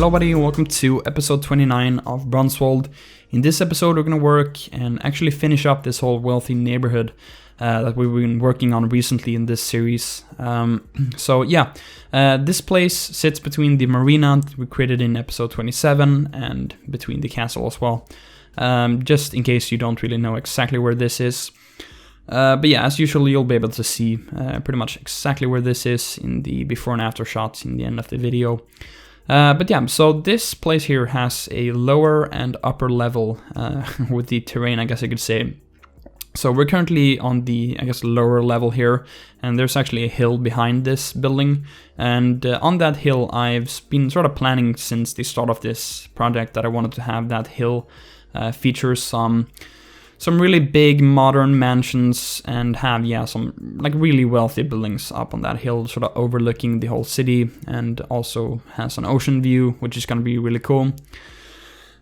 Hello buddy, and welcome to episode 29 of Brunswald. In this episode we're going to work and actually finish up this whole wealthy neighborhood that we've been working on recently in this series. This place sits between the marina that we created in episode 27 and between the castle as well. Just in case you don't really know exactly where this is. As usual, you'll be able to see pretty much exactly where this is in the before and after shots in the end of the video. So this place here has a lower and upper level with the terrain, I guess you could say. So we're currently on the, lower level here, and there's actually a hill behind this building. And on that hill, I've been sort of planning since the start of this project that I wanted to have that hill feature some really big modern mansions and have some like really wealthy buildings up on that hill, sort of overlooking the whole city, and also has an ocean view, which is going to be really cool.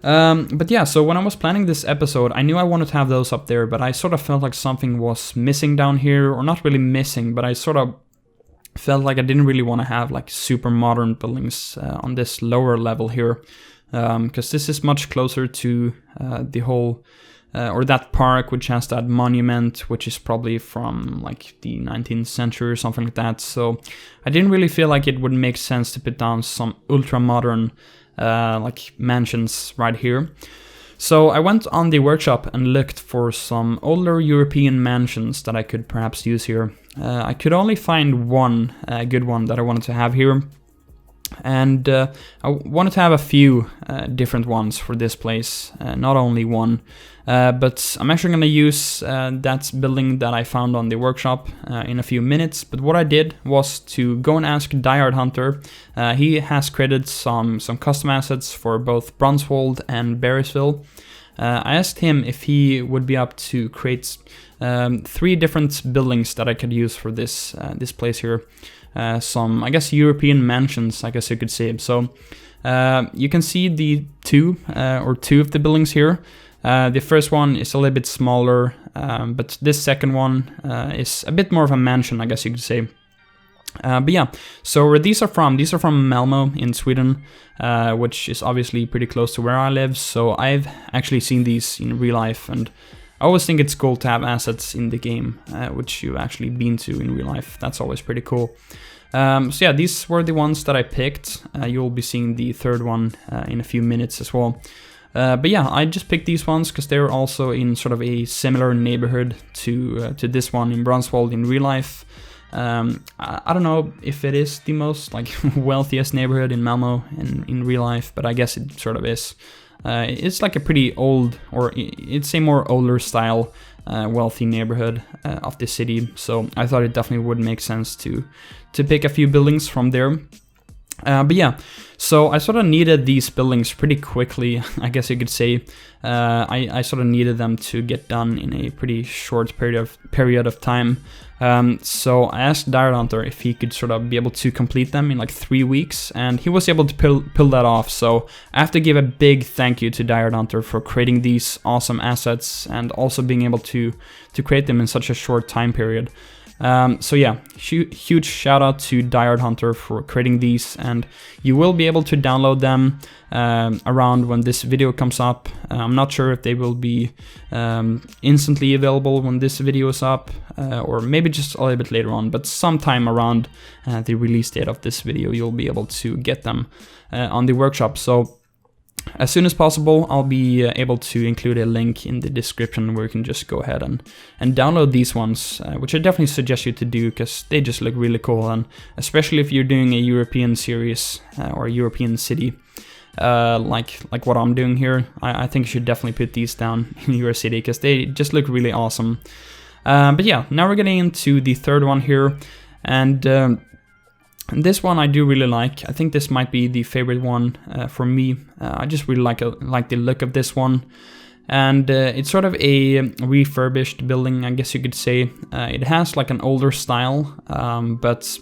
So when I was planning this episode, I knew I wanted to have those up there, but I sort of felt like something was missing down here, or not really missing, but I sort of felt like I didn't really want to have like super modern buildings on this lower level here, because this is much closer to the whole or that park, which has that monument, which is probably from like the 19th century or something like that. So I didn't really feel like it would make sense to put down some ultra modern like mansions right here. So I went on the workshop and looked for some older European mansions that I could perhaps use here. I could only find one good one that I wanted to have here. And I wanted to have a few different ones for this place, not only one. But I'm actually going to use that building that I found on the workshop in a few minutes. But what I did was to go and ask DieHardHunter. He has created some custom assets for both Brunswald and Bearsville. I asked him if he would be up to create 3 different buildings that I could use for this place here. Some, European mansions, I guess you could say. So you can see the two of the buildings here. The first one is a little bit smaller, but this second one is a bit more of a mansion, I guess you could say. So where these are from Malmö in Sweden, which is obviously pretty close to where I live. So I've actually seen these in real life, and I always think it's cool to have assets in the game, which you've actually been to in real life. That's always pretty cool. These were the ones that I picked. You'll be seeing the third one in a few minutes as well. I just picked these ones because they're also in sort of a similar neighborhood to this one in Brunswald in real life. I don't know if it is the most like wealthiest neighborhood in Malmö in real life, but I guess it sort of is. It's like a pretty old, or it's a more older style wealthy neighborhood of the city. So I thought it definitely would make sense to pick a few buildings from there. So I sort of needed these buildings pretty quickly, I guess you could say. I sort of needed them to get done in a pretty short period of time. So I asked DieHardHunter if he could sort of be able to complete them in like 3 weeks, and he was able to pull that off. So I have to give a big thank you to DieHardHunter for creating these awesome assets and also being able to create them in such a short time period. Huge shout out to DieHardHunter for creating these, and you will be able to download them around when this video comes up. I'm not sure if they will be instantly available when this video is up, or maybe just a little bit later on, but sometime around the release date of this video you'll be able to get them on the workshop. So as soon as possible, I'll be able to include a link in the description where you can just go ahead and download these ones, which I definitely suggest you to do because they just look really cool, and especially if you're doing a European series or a European city like what I'm doing here, I think you should definitely put these down in your city because they just look really awesome. Now we're getting into the third one here, and this one I do really like. I think this might be the favorite one for me. I just really like the look of this one. And it's sort of a refurbished building, I guess you could say. It has like an older style, but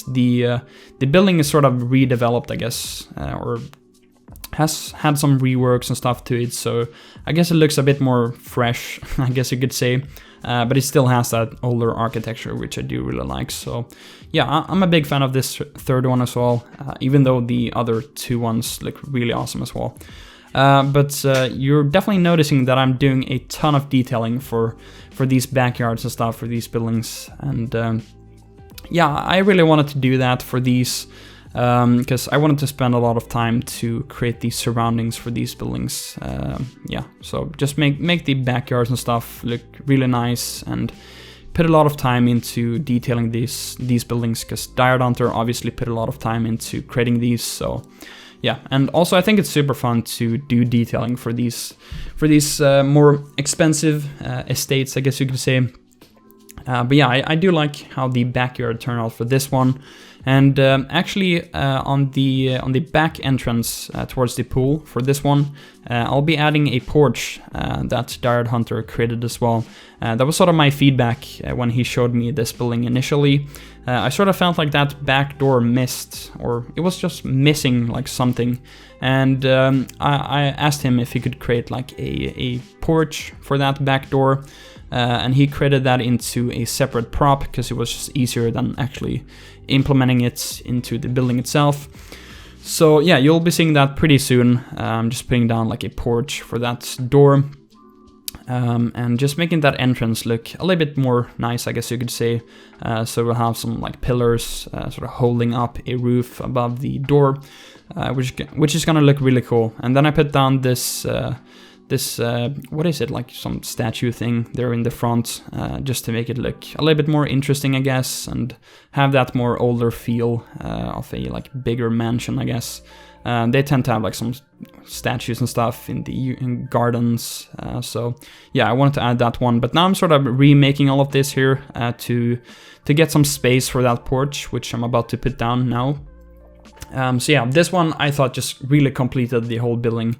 the building is sort of redeveloped, I guess, or has had some reworks and stuff to it, so I guess it looks a bit more fresh, I guess you could say. But it still has that older architecture, which I do really like. So yeah, I'm a big fan of this third one as well, even though the other two ones look really awesome as well. But you're definitely noticing that I'm doing a ton of detailing for these backyards and stuff, for these buildings. And yeah, I really wanted to do that for these, because I wanted to spend a lot of time to create these surroundings for these buildings. Yeah, so just make the backyards and stuff look really nice, and put a lot of time into detailing these buildings, because DieHardHunter obviously put a lot of time into creating these. So yeah, and also I think it's super fun to do detailing for these more expensive estates, I guess you could say. But yeah, I do like how the backyard turned out for this one. And actually, on the back entrance towards the pool for this one, I'll be adding a porch that DieHardHunter created as well. That was sort of my feedback when he showed me this building initially. I sort of felt like that back door missed, or it was just missing like something. And I asked him if he could create like a porch for that back door. And he created that into a separate prop, because it was just easier than actually implementing it into the building itself. So yeah, you'll be seeing that pretty soon. I'm just putting down like a porch for that door, and just making that entrance look a little bit more nice, I guess you could say. So we'll have some like pillars sort of holding up a roof above the door, which is gonna look really cool. And then I put down this what is it, like some statue thing there in the front, just to make it look a little bit more interesting, I guess, and have that more older feel of a like bigger mansion, I guess. They tend to have like some statues and stuff in gardens, so yeah, I wanted to add that one. But now I'm sort of remaking all of this here to get some space for that porch, which I'm about to put down now. So yeah, this one I thought just really completed the whole building.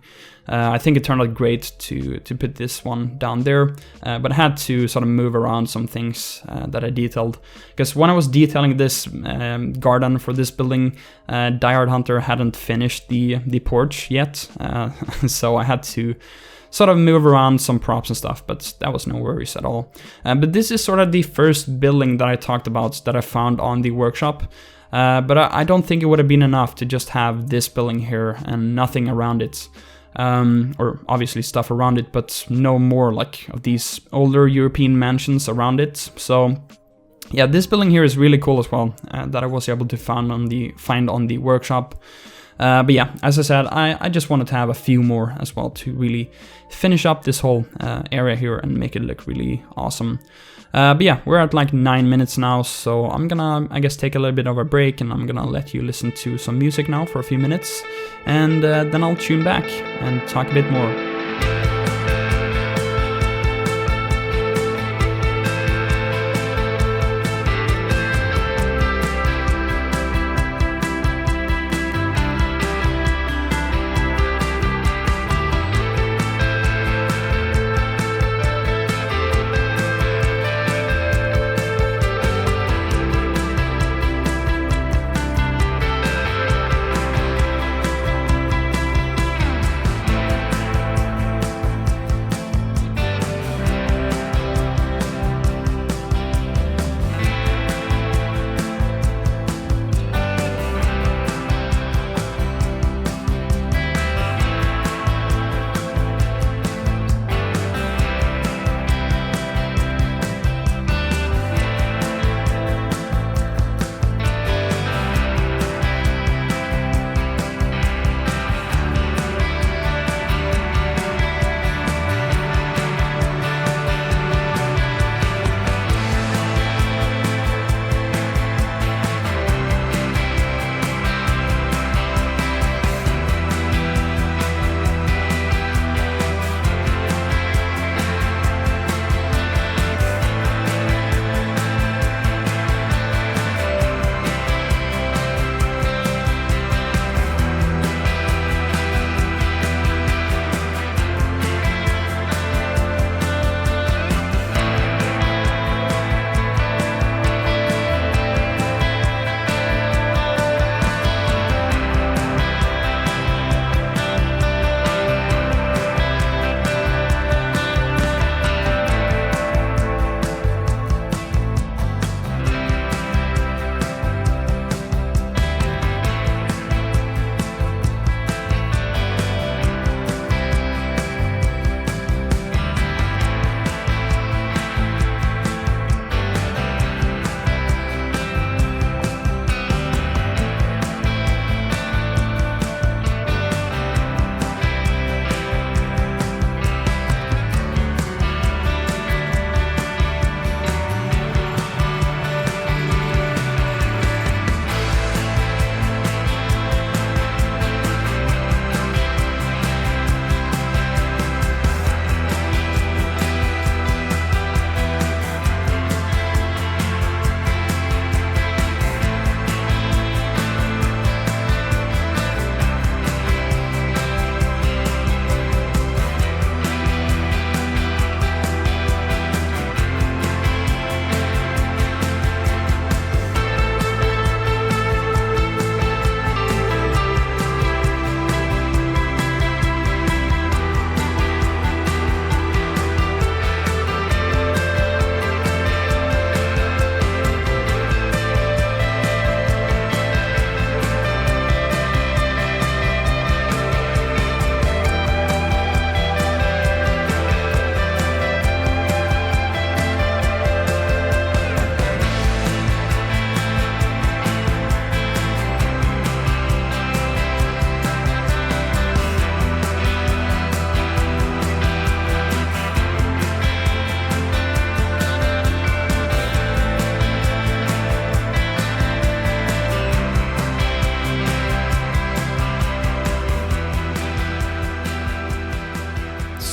I think it turned out great to put this one down there, but I had to sort of move around some things that I detailed. Because when I was detailing this garden for this building, DieHardHunter hadn't finished the porch yet, so I had to sort of move around some props and stuff, but that was no worries at all. But this is sort of the first building that I talked about that I found on the workshop. But I don't think it would have been enough to just have this building here and nothing around it. Or obviously stuff around it, but no more like of these older European mansions around it. So yeah, this building here is really cool as well, that I was able to find on the workshop. But yeah, as I said, I just wanted to have a few more as well to really finish up this whole area here and make it look really awesome. But yeah, we're at like 9 minutes now, so I'm gonna, I guess, take a little bit of a break, and I'm gonna let you listen to some music now for a few minutes, and then I'll tune back and talk a bit more.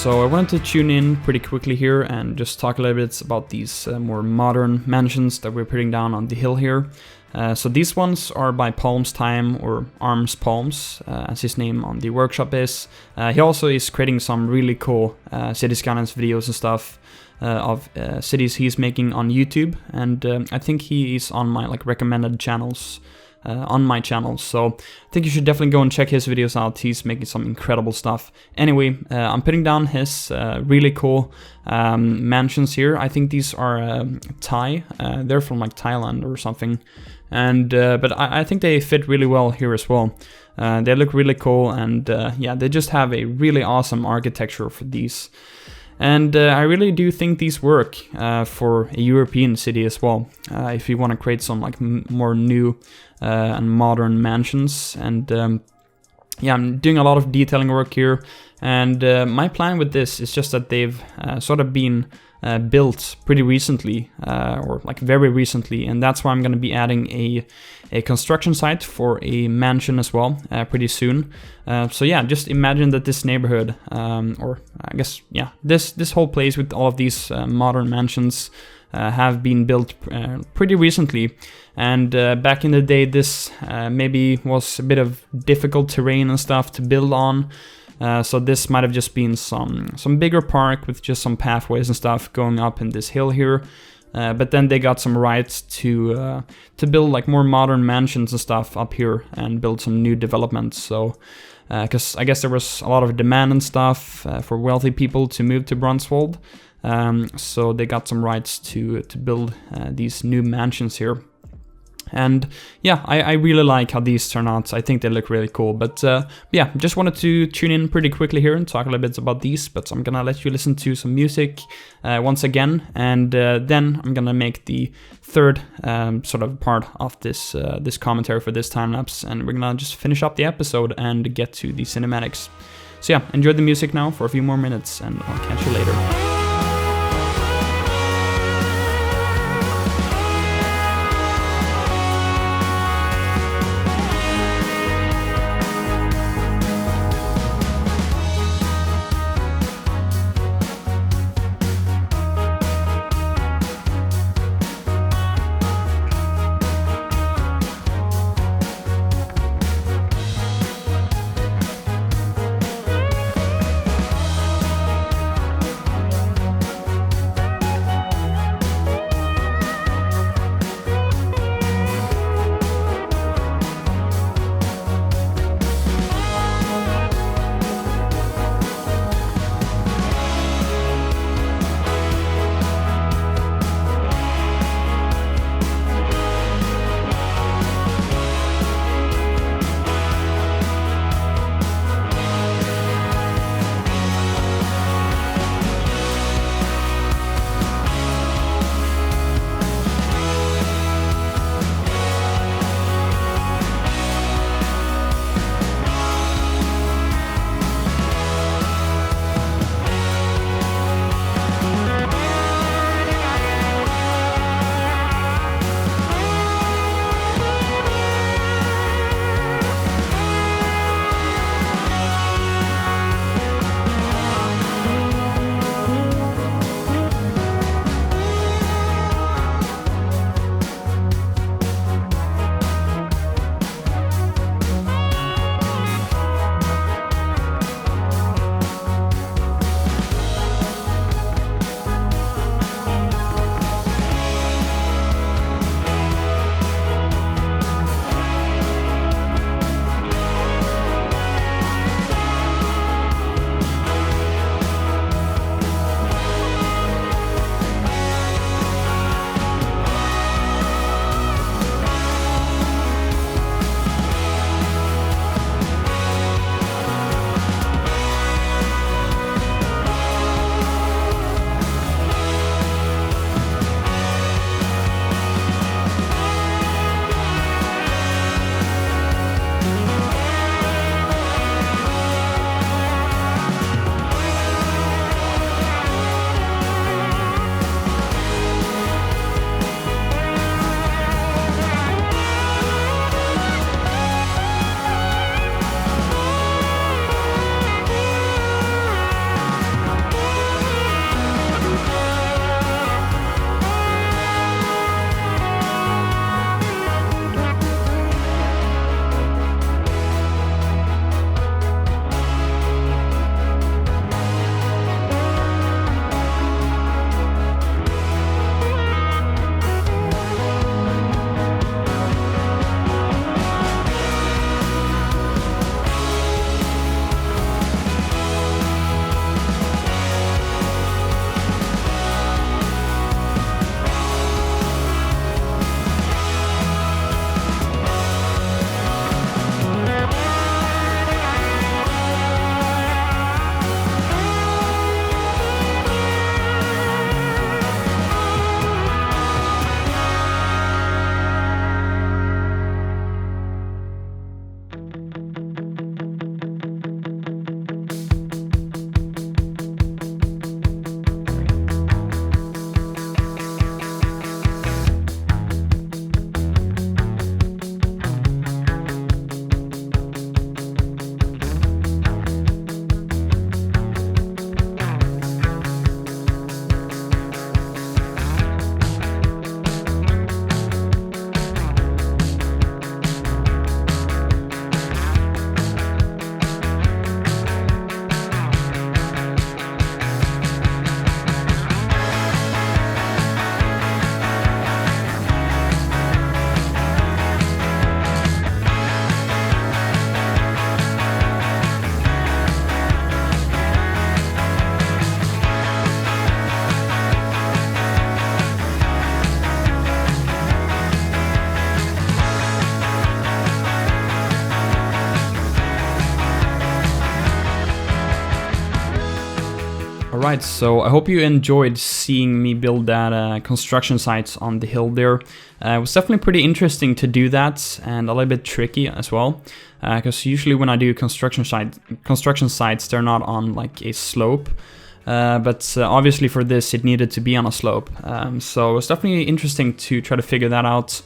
So I wanted to tune in pretty quickly here and just talk a little bit about these more modern mansions that we're putting down on the hill here. So these ones are by Palms Time, or Arms Palms, as his name on the workshop is. He also is creating some really cool City Skylines videos and stuff of cities he's making on YouTube, and I think he is on my like recommended channels on my channel, so I think you should definitely go and check his videos out. He's making some incredible stuff. Anyway, I'm putting down his really cool mansions here. I think these are Thai. They're from like Thailand or something, and but I think they fit really well here as well. They look really cool, and yeah, they just have a really awesome architecture for these. And I really do think these work for a European city as well. If you want to create some like more new and modern mansions. And yeah, I'm doing a lot of detailing work here. And my plan with this is just that they've sort of been built pretty recently, or like very recently, and that's why I'm going to be adding a construction site for a mansion as well pretty soon. So yeah, just imagine that this neighborhood, or I guess yeah, this whole place with all of these modern mansions have been built pretty recently. And back in the day, this maybe was a bit of difficult terrain and stuff to build on. So this might have just been some bigger park with just some pathways and stuff going up in this hill here. But then they got some rights to build like more modern mansions and stuff up here and build some new developments. So, because I guess there was a lot of demand and stuff for wealthy people to move to Brunswald. So they got some rights to build these new mansions here. And yeah, I really like how these turn out. I think they look really cool. But yeah, just wanted to tune in pretty quickly here and talk a little bit about these. But I'm gonna let you listen to some music once again, and then I'm gonna make the third sort of part of this this commentary for this time lapse, and we're gonna just finish up the episode and get to the cinematics. So yeah, enjoy the music now for a few more minutes, and I'll catch you later. Alright, so I hope you enjoyed seeing me build that construction site on the hill there. It was definitely pretty interesting to do that, and a little bit tricky as well. Because usually when I do construction sites, they're not on like a slope. But obviously for this it needed to be on a slope. So it was definitely interesting to try to figure that out.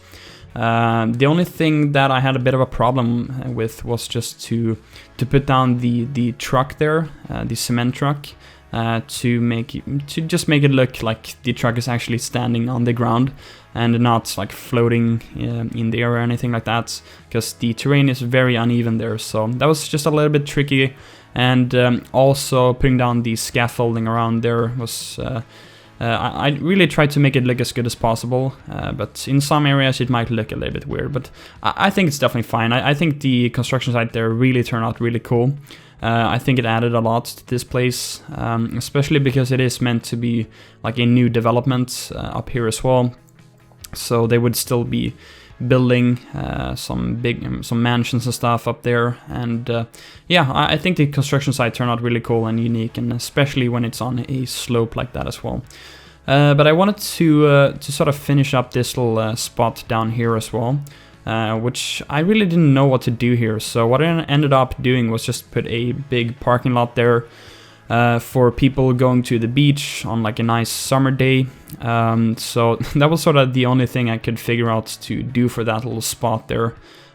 The only thing that I had a bit of a problem with was just to put down the truck there, the cement truck. To just make it look like the truck is actually standing on the ground and not like floating in the air or anything like that, because the terrain is very uneven there. So that was just a little bit tricky, and also putting down the scaffolding around there was I really tried to make it look as good as possible, but in some areas it might look a little bit weird, but I think it's definitely fine. I think the construction site there really turned out really cool. I think it added a lot to this place, especially because it is meant to be like a new development up here as well. So they would still be building some mansions and stuff up there, and yeah, I think the construction site turned out really cool and unique, and especially when it's on a slope like that as well. But I wanted to sort of finish up this little spot down here as well. Which I really didn't know what to do here, so what I ended up doing was just put a big parking lot there for people going to the beach on like a nice summer day. So that was sort of the only thing I could figure out to do for that little spot there.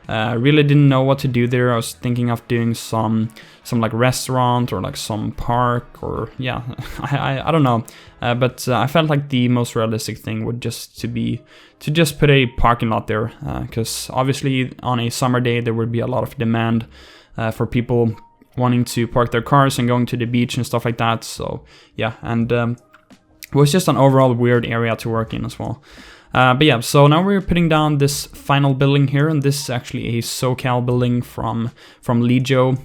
Really didn't know what to do there. I was thinking of doing some like restaurant or like some park, or yeah, I don't know. But I felt like the most realistic thing would just to just put a parking lot there, because obviously on a summer day there would be a lot of demand for people wanting to park their cars and going to the beach and stuff like that. So yeah, and it was just an overall weird area to work in as well. But yeah, so now we're putting down this final building here, and this is actually a SoCal building from Legio,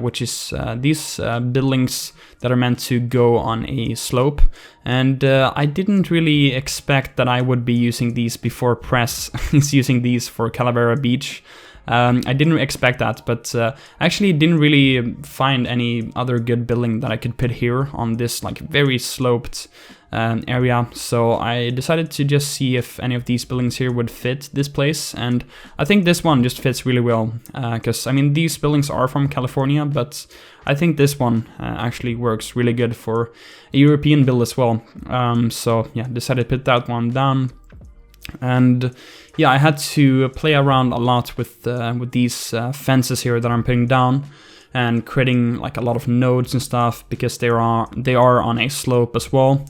which is these buildings that are meant to go on a slope. And I didn't really expect that I would be using these before Press is using these for Calavera Beach. I didn't expect that, but actually didn't really find any other good building that I could put here on this like very sloped area. So I decided to just see if any of these buildings here would fit this place, and I think this one just fits really well, because I mean these buildings are from California, but I think this one actually works really good for a European build as well. So yeah, decided to put that one down. And yeah, I had to play around a lot with these fences here that I'm putting down, and creating like a lot of nodes and stuff, because they are on a slope as well.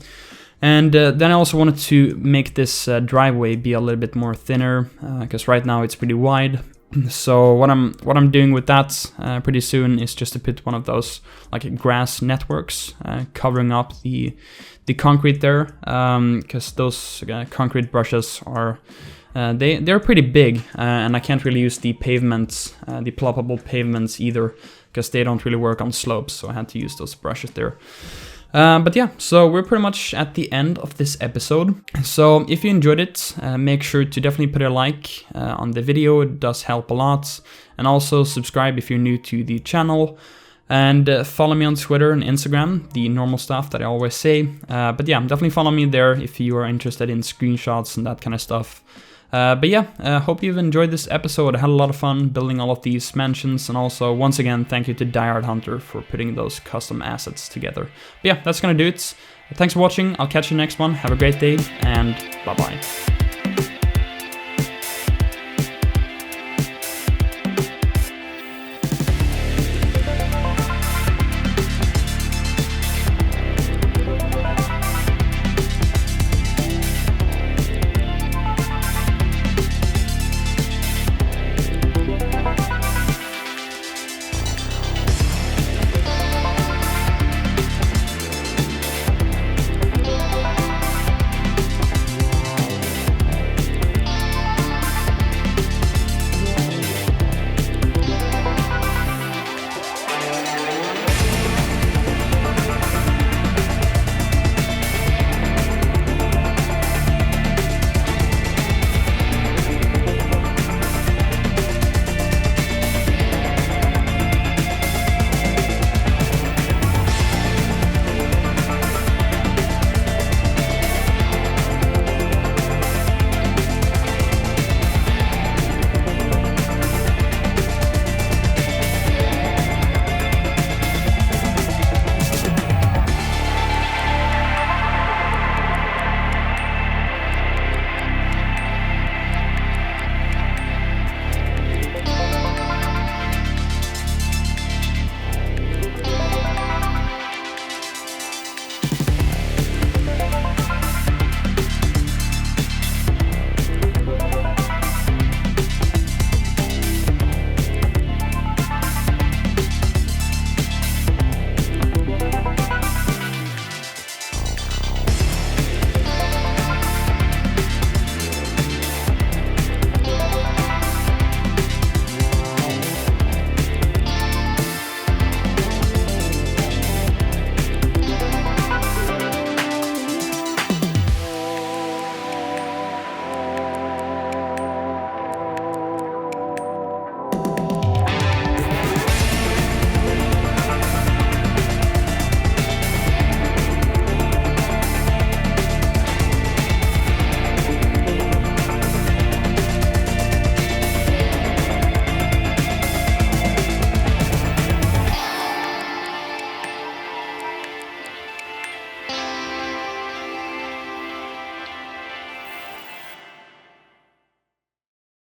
And then I also wanted to make this driveway be a little bit more thinner, because right now it's pretty wide. So what I'm doing with that pretty soon is just to put one of those like grass networks covering up the concrete there, because those concrete brushes are they're pretty big, and I can't really use the pavements, the ploppable pavements either, because they don't really work on slopes. So I had to use those brushes there. But yeah, so we're pretty much at the end of this episode. So if you enjoyed it, make sure to definitely put a like on the video. It does help a lot. And also subscribe if you're new to the channel. And follow me on Twitter and Instagram, the normal stuff that I always say. But yeah, definitely follow me there if you are interested in screenshots and that kind of stuff. But yeah, hope you've enjoyed this episode. I had a lot of fun building all of these mansions, and also, once again, thank you to DieHardHunter for putting those custom assets together. But yeah, that's gonna do it. Thanks for watching. I'll catch you next one. Have a great day, and bye-bye.